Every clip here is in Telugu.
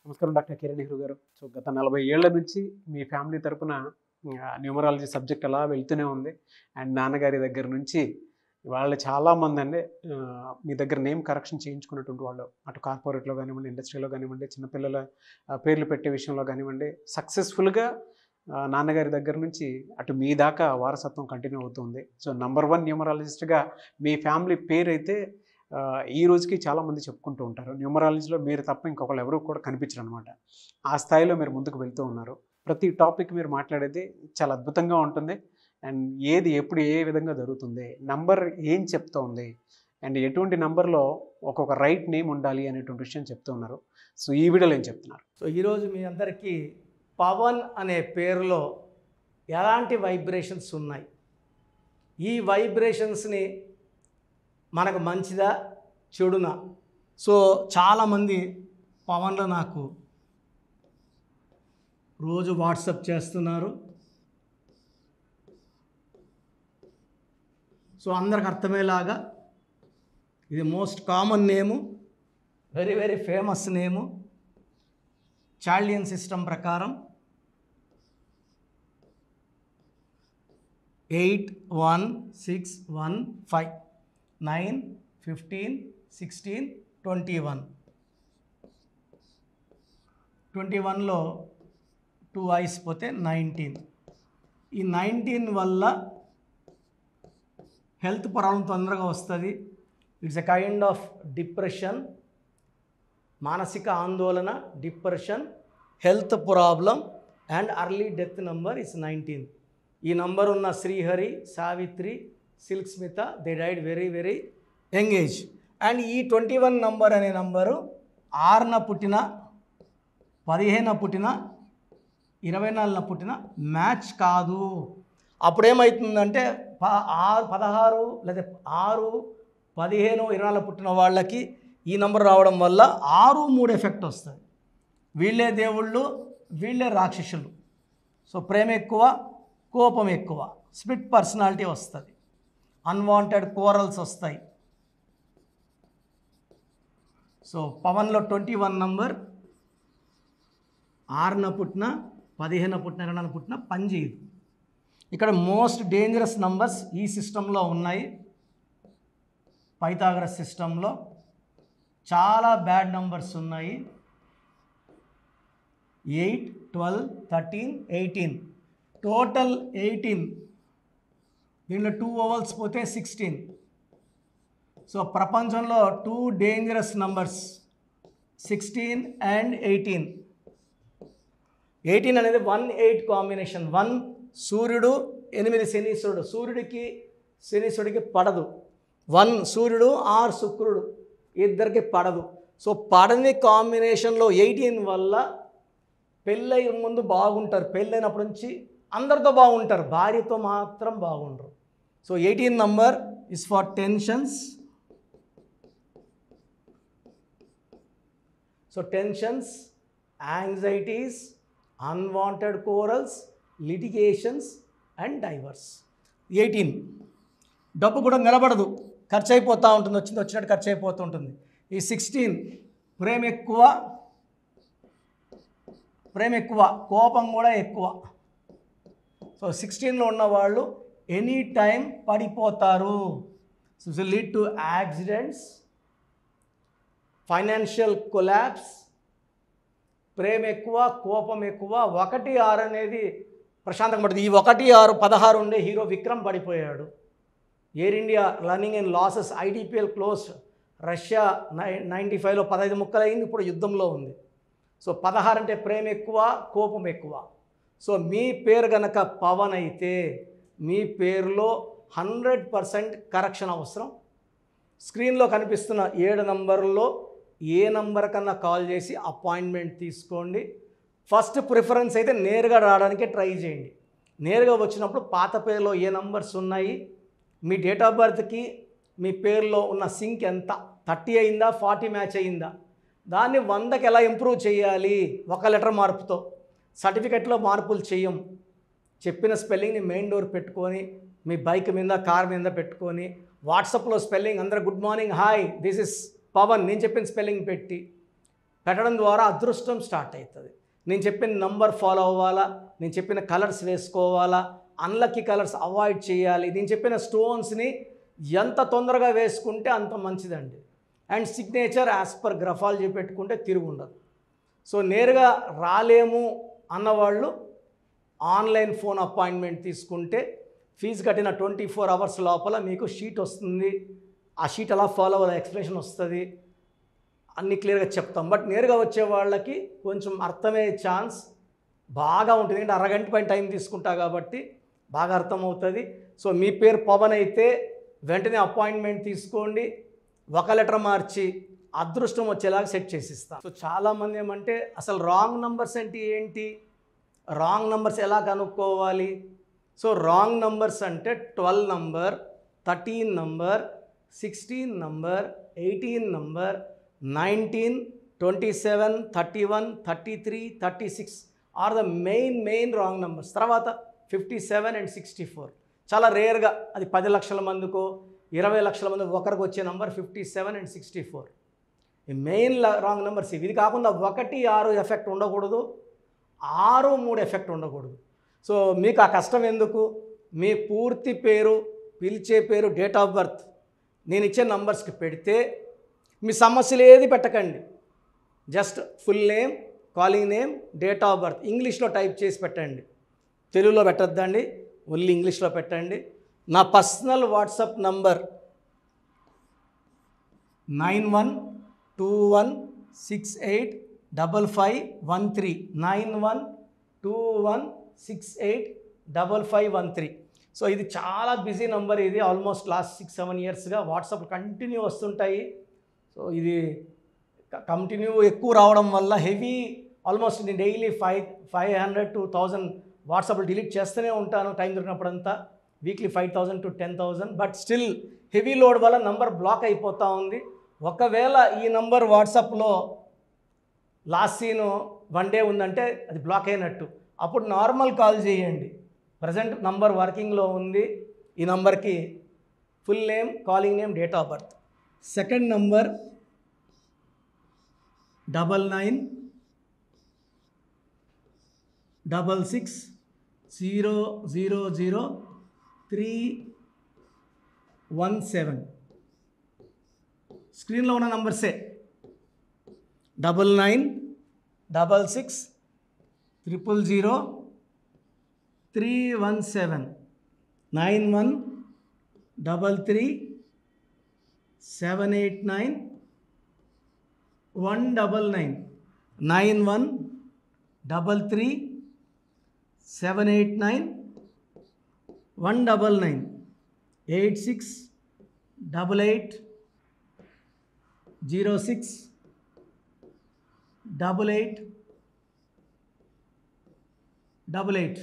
నమస్కారం డాక్టర్ కిరణ్ నెహ్రూ గారు. సో గత 40 ఏళ్ల నుంచి మీ ఫ్యామిలీ తరపున న్యూమరాలజీ సబ్జెక్ట్ అలా వెళ్తూనే ఉంది. అండ్ నాన్నగారి దగ్గర నుంచి వాళ్ళు చాలామందండి మీ దగ్గర నేమ్ కరెక్షన్ చేయించుకున్నటువంటి వాళ్ళు. అటు కార్పొరేట్‌లో గానివ్వండి, ఇండస్ట్రీలో గానివ్వండి, చిన్నపిల్లల పేర్లు పెట్టే విషయంలో గానివ్వండి, సక్సెస్‌ఫుల్‌గా నాన్నగారి దగ్గర నుంచి అటు మీ దాకా వారసత్వం కంటిన్యూ అవుతుంది. సో నంబర్ 1 న్యూమరాలజిస్ట్‌గా మీ ఫ్యామిలీ పేరైతే ఈ రోజుకి చాలామంది చెప్పుకుంటూ ఉంటారు. న్యూమరాలజీలో మీరు తప్ప ఇంకొకళ్ళు ఎవరు కూడా కనిపించరనమాట. ఆ స్థాయిలో మీరు ముందుకు వెళ్తూ ఉన్నారు. ప్రతి టాపిక్ మీరు మాట్లాడేది చాలా అద్భుతంగా ఉంటుంది. అండ్ ఏది ఎప్పుడు ఏ విధంగా జరుగుతుంది, నంబర్ ఏం చెప్తోంది, అండ్ ఎటువంటి నంబర్‌లో ఒక్కొక్క రైట్ నేమ్ ఉండాలి అనేటువంటి విషయం చెప్తూ ఉన్నారు. సో ఈ వీడియోలో ఏం చెప్తున్నారు? సో ఈరోజు మీ అందరికీ పవన్ అనే పేరులో ఎలాంటి వైబ్రేషన్స్ ఉన్నాయి, ఈ వైబ్రేషన్స్ని మనకు మంచిదా చెడునా? సో చాలామంది పవన్లో నాకు రోజు వాట్సాప్ చేస్తున్నారు. సో అందరికి అర్థమయ్యేలాగా ఇది మోస్ట్ కామన్ నేము, వెరీ వెరీ ఫేమస్ నేము. చాల్డియన్ సిస్టమ్ ప్రకారం 81615 9 15 16 21లో 2 ఐస్ పోతే 19. ఈ 19 వల్ల హెల్త్ ప్రాబ్లం తొందరగా వస్తుంది. It's a kind of depression, మానసిక ఆందోళన, depression, health problem and early death number is 19. ఈ నంబర్ ఉన్న Srihari, Savitri, Silk Smitha, they died very very young age. And ఈ 21 నంబర్ అనే నంబరు 6న పుట్టిన, 15న పుట్టిన, 24న పుట్టిన మ్యాచ్ కాదు. అప్పుడేమవుతుందంటే 16 లేదా 6, 15, 24 పుట్టిన వాళ్ళకి ఈ నంబర్ రావడం వల్ల 6, 3 ఎఫెక్ట్ వస్తుంది. వీళ్ళే దేవుళ్ళు, వీళ్ళే రాక్షసులు. సో ప్రేమ ఎక్కువ, కోపం ఎక్కువ, స్ప్లిట్ పర్సనాలిటీ వస్తుంది, అన్వాంటెడ్ కోరల్స్ వస్తాయి. సో పవన్లో 21 నంబర్ 6న పుట్టిన, 15న పుట్టిన, 24న పుట్టిన పనిచేయదు. ఇక్కడ మోస్ట్ డేంజరస్ నంబర్స్ ఈ సిస్టంలో ఉన్నాయి. పైథాగరస్ సిస్టంలో చాలా బ్యాడ్ నంబర్స్ ఉన్నాయి. 8, 12, 13, 18, టోటల్ 18. దీంట్లో 2 ఓవల్స్ పోతే 16. సో ప్రపంచంలో 2 డేంజరస్ నంబర్స్ 16 అండ్ 18. 18 అనేది 1-8 కాంబినేషన్. 1 సూర్యుడు, 8 శనీశ్వరుడు. సూర్యుడికి శనీశ్వరుడికి పడదు. 1 సూర్యుడు ఆర్ శుక్రుడు, ఇద్దరికి పడదు. సో పడని కాంబినేషన్లో 18 వల్ల పెళ్ళై ముందు బాగుంటారు, పెళ్ళైనప్పటి నుంచి అందరితో బాగుంటారు, భార్యతో మాత్రం బాగుండరు. So 18 number is for tensions. So tensions, anxieties, unwanted quarrels, litigations and divorce. 18 డబ్బు కూడా నిలబడదు, ఖర్చు అయిపోతూ ఉంటుంది, వచ్చినట్టు ఖర్చు అయిపోతూ ఉంటుంది. ఈ 16 ప్రేమ ఎక్కువ, కోపం కూడా ఎక్కువ. సో 16లో ఉన్నవాళ్ళు ఎనీ టైం పడిపోతారు. So it will lead to accidents, financial collapse. ప్రేమ ఎక్కువ, కోపం ఎక్కువ. 1, 6 అనేది ప్రశాంతంగా పడుతుంది. ఈ 1, 6, 16 ఉండే హీరో విక్రమ్ పడిపోయాడు. Air India running in losses, IDPL close. Russia 95లో 15 ముక్కలైంది, ఇప్పుడు యుద్ధంలో ఉంది. సో 16 అంటే ప్రేమ ఎక్కువ, కోపం ఎక్కువ. సో మీ పేరు కనుక పవన్ అయితే మీ పేరులో 100% కరెక్షన్ అవసరం. స్క్రీన్లో కనిపిస్తున్న 7 నంబర్లో ఏ నంబర్ కన్నా కాల్ చేసి అపాయింట్మెంట్ తీసుకోండి. ఫస్ట్ ప్రిఫరెన్స్ అయితే నేరుగా రావడానికే ట్రై చేయండి. నేరుగా వచ్చినప్పుడు పాత పేరులో ఏ నంబర్స్ ఉన్నాయి, మీ డేట్ ఆఫ్ బర్త్కి మీ పేరులో ఉన్న సింక్ ఎంత, 30 అయిందా, 40 మ్యాచ్ అయిందా, దాన్ని 100కి ఎలా ఇంప్రూవ్ చేయాలి, 1 లెటర్ మార్పుతో. సర్టిఫికెట్లో మార్పులు చెయ్యం. చెప్పిన స్పెల్లింగ్ని మెయిన్ డోర్ పెట్టుకొని, మీ బైక్ మీద, కార్ మీద పెట్టుకొని, వాట్సాప్లో స్పెల్లింగ్ అందరూ good morning, hi this is Pavan, నేను చెప్పిన స్పెల్లింగ్ పెట్టి పెట్టడం ద్వారా అదృష్టం స్టార్ట్ అవుతుంది. నేను చెప్పిన నంబర్ ఫాలో అవ్వాలా, నేను చెప్పిన కలర్స్ వేసుకోవాలా, అన్లక్కీ కలర్స్ అవాయిడ్ చేయాలి, నేను చెప్పిన స్టోన్స్ని ఎంత తొందరగా వేసుకుంటే అంత మంచిదండి. And signature as per graphology పెట్టుకుంటే తిరుగు ఉండదు. సో నేరుగా రాలేము అన్నవాళ్ళు ఆన్లైన్ ఫోన్ అపాయింట్మెంట్ తీసుకుంటే ఫీజు కట్టిన 24 అవర్స్ లోపల మీకు షీట్ వస్తుంది. ఆ షీట్ ఎలా ఫాలో అవ్వాలి ఎక్స్ప్లెనేషన్ వస్తుంది, అన్నీ క్లియర్గా చెప్తాం. బట్ నేరుగా వచ్చే వాళ్ళకి కొంచెం అర్థమయ్యే ఛాన్స్ బాగా ఉంటుంది, ఎందుకంటే అరగంట పైన టైం తీసుకుంటా కాబట్టి బాగా అర్థమవుతుంది. సో మీ పేరు పవన్ అయితే వెంటనే అపాయింట్మెంట్ తీసుకోండి, ఒక లెటర్ మార్చి అదృష్టం వచ్చేలాగా సెట్ చేసిస్తాం. సో చాలామంది ఏమంటే అసలు రాంగ్ నంబర్స్ అంటే ఏంటి, రాంగ్ నంబర్స్ ఎలా కనుక్కోవాలి? సో రాంగ్ నంబర్స్ అంటే 12 number, 13 number, 16 number, 18 number, 19, 27, 31, 33, 36 are the main wrong numbers. తర్వాత 57 and 64 చాలా రేర్గా, అది 10 లక్షల మందికో 20 లక్షల మంది ఒకరికి వచ్చే నంబర్ 57 and 64. ఈ మెయిన్ రాంగ్ నెంబర్స్ ఇవి. ఇది కాకుండా 1, 6 ఎఫెక్ట్ ఉండకూడదు, 6, 3 ఎఫెక్ట్ ఉండకూడదు. సో మీకు ఆ కష్టం ఎందుకు? మీ పూర్తి పేరు, పిలిచే పేరు, డేట్ ఆఫ్ బర్త్ నేను ఇచ్చే నంబర్స్కి పెడితే మీ సమస్యలు ఏది పెట్టకండి. Just full name, calling name, date of birth ఇంగ్లీష్లో టైప్ చేసి పెట్టండి, తెలుగులో పెట్టద్దండి, ఓన్లీ ఇంగ్లీష్లో పెట్టండి. నా పర్సనల్ వాట్సాప్ నంబర్ 9121685513 9121685513. సో ఇది చాలా బిజీ నెంబర్. ఇది ఆల్మోస్ట్ లాస్ట్ 6-7 ఇయర్స్గా వాట్సాప్ కంటిన్యూ వస్తుంటాయి. సో ఇది కంటిన్యూ ఎక్కువ రావడం వల్ల హెవీ, ఆల్మోస్ట్ నేను డైలీ 500 to 1000 వాట్సాప్లో డిలీట్ చేస్తూనే ఉంటాను టైం దొరికినప్పుడంతా. Weekly 5000 to 10,000. But still heavy load వల్ల నంబర్ బ్లాక్ అయిపోతూ ఉంది. ఒకవేళ ఈ నంబర్ వాట్సాప్లో లాస్ట్ సీను 1 day ఉందంటే అది బ్లాక్ అయినట్టు. అప్పుడు నార్మల్ కాల్ చేయండి. ప్రజెంట్ నంబర్ వర్కింగ్లో ఉంది. ఈ నంబర్కి full name, calling name, date of birth. Second number 9966000317. స్క్రీన్లో ఉన్న నంబర్సే 9966000317 9133789199 9133789199 8688068888.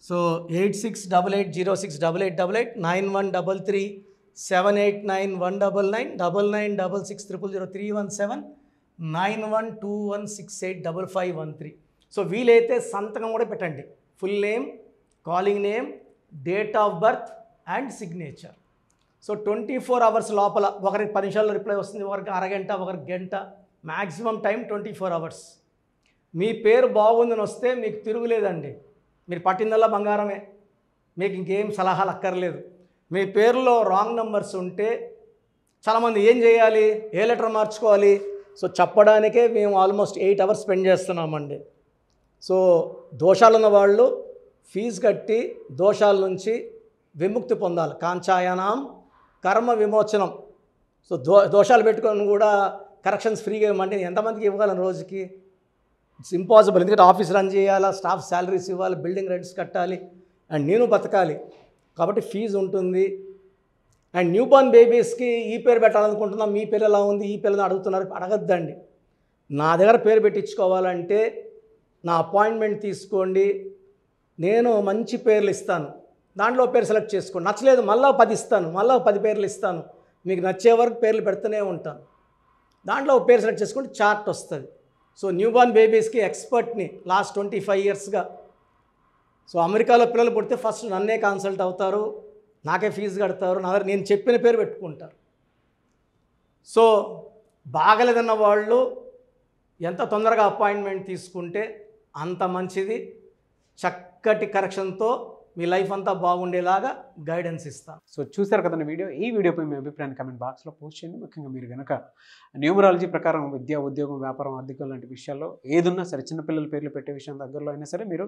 సో 8688068888 9133789199 9966000317 9121685513. సో వీలైతే సంతకం కూడా పెట్టండి. Full name, calling name, date of birth and signature. So 24 hours లోపల, ఒకరికి 10 నిమిషాల్లో రిప్లై వస్తుంది, ఒకరికి అరగంట, ఒకరికి గంట, మ్యాక్సిమం టైం 24 అవర్స్. మీ పేరు బాగుందని వస్తే మీకు తిరుగులేదండి. మీరు పట్టిందల్లా బంగారమే, మీకు ఇంకేం సలహాలు అక్కర్లేదు. మీ పేరులో రాంగ్ నెంబర్స్ ఉంటే చాలామంది ఏం చేయాలి, ఏ లెటర్ మార్చుకోవాలి? సో చెప్పడానికే మేము ఆల్మోస్ట్ 8 అవర్స్ స్పెండ్ చేస్తున్నామండి. సో దోషాలున్న వాళ్ళు ఫీజు కట్టి దోషాల నుంచి విముక్తి పొందాలి. కాంచాయనాం కర్మ విమోచనం. సో దోషాలు పెట్టుకొని కూడా కరెక్షన్స్ ఫ్రీగా ఇవ్వమంటే ఎంతమందికి ఇవ్వగలను రోజుకి? It's impossible. ఎందుకంటే ఆఫీస్ రన్ చేయాలా, స్టాఫ్ శాలరీస్ ఇవ్వాలి, బిల్డింగ్ రెంట్స్ కట్టాలి, అండ్ నేను బతకాలి. కాబట్టి ఫీజు ఉంటుంది. అండ్ న్యూ బోర్న్ బేబీస్కి ఈ పేరు పెట్టాలనుకుంటున్నాం, మీ పేరు ఎలా ఉంది, ఈ పిల్లని అడుగుతున్నారు, అడగద్దండి. నా దగ్గర పేరు పెట్టించుకోవాలంటే నా అపాయింట్మెంట్ తీసుకోండి, నేను మంచి పేర్లు ఇస్తాను, దాంట్లో పేరు సెలెక్ట్ చేసుకోండి. నచ్చలేదు మళ్ళీ 10 ఇస్తాను, మళ్ళీ 10 పేర్లు ఇస్తాను, మీకు నచ్చే వరకు పేర్లు పెడుతూనే ఉంటాను. దాంట్లో ఒక పేరు సెలెక్ట్ చేసుకోండి, చార్ట్ వస్తుంది. సో న్యూ బోర్న్ బేబీస్కి ఎక్స్పర్ట్ని లాస్ట్ 25 ఇయర్స్గా. సో అమెరికాలో పిల్లలు పుడితే ఫస్ట్ నన్నే కన్సల్ట్ అవుతారు, నాకే ఫీజు కడతారు, నేను చెప్పిన పేరు పెట్టుకుంటారు. సో బాగలేదన్న వాళ్ళు ఎంత తొందరగా అపాయింట్మెంట్ తీసుకుంటే అంత మంచిది. చక్కటి కరెక్షన్తో మీ లైఫ్ అంతా బాగుండేలాగా గైడెన్స్ ఇస్తాం. సో చూశారు కదండి వీడియో. ఈ వీడియోపై మీ అభిప్రాయాన్ని కామెంట్ బాక్స్లో పోస్ట్ చేయండి. ముఖ్యంగా మీరు కనుక న్యూమరాలజీ ప్రకారం విద్య, ఉద్యోగం, వ్యాపారం, ఆర్థికం లాంటి విషయాల్లో ఏదున్నా సరే, చిన్నపిల్లల పేర్లు పెట్టే విషయం దగ్గరలో అయినా సరే మీరు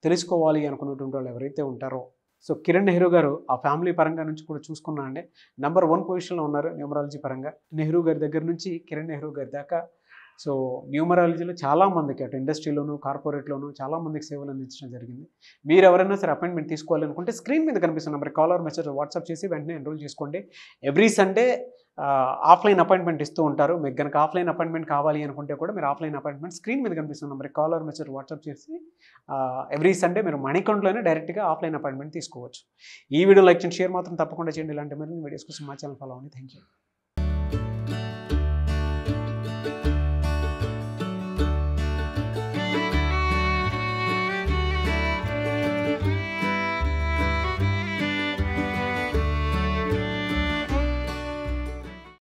తెలుసుకోవాలి అనుకున్నటువంటి వాళ్ళు ఎవరైతే ఉంటారో, సో కిరణ్ నెహ్రూ గారు ఆ ఫ్యామిలీ పరంగా నుంచి కూడా చూసుకున్నా అండి నెంబర్ 1 పొజిషన్లో ఉన్నారు న్యూమరాలజీ పరంగా. నెహ్రూ గారి దగ్గర నుంచి కిరణ్ నెహ్రూ గారి దాకా సో న్యూమరాలజీలో చాలామందికి అటు ఇండస్ట్రీలోను, కార్పొరేట్లోను చాలామందికి సేవలు అందించడం జరిగింది. మీరు ఎవరైనా సరే అపాయింట్మెంట్ తీసుకోవాలనుకుంటే స్క్రీన్ మీద కనిపిస్తున్న number call or message WhatsApp చేసి వెంటనే ఎన్రోల్ చేసుకోండి. ఎవ్రీ సండే ఆఫ్లైన్ అపాయింట్మెంట్ ఇస్తూ ఉంటారు. మీకు కనుక ఆఫ్లైన్ అపాయింట్మెంట్ కావాలి అనుకుంటే కూడా మీరు ఆఫ్లైన్ అపాయింట్మెంట్ స్క్రీన్ మీద కనిపిస్తున్న number call or message WhatsApp చేసి ఎవ్రీ సండే మీరు మణికంట్లోనే డైరెక్ట్గా ఆఫ్లైన్ అపాయింట్మెంట్ తీసుకోవచ్చు. ఈ వీడియో లైక్ చేయండి, షేర్ మాత్రం తప్పకుండా చేయండి. ఇలాంటి మరిన్ని వీడియోస్ కోసం మా ఛానల్ ఫాలో అవ్వండి. Thank you.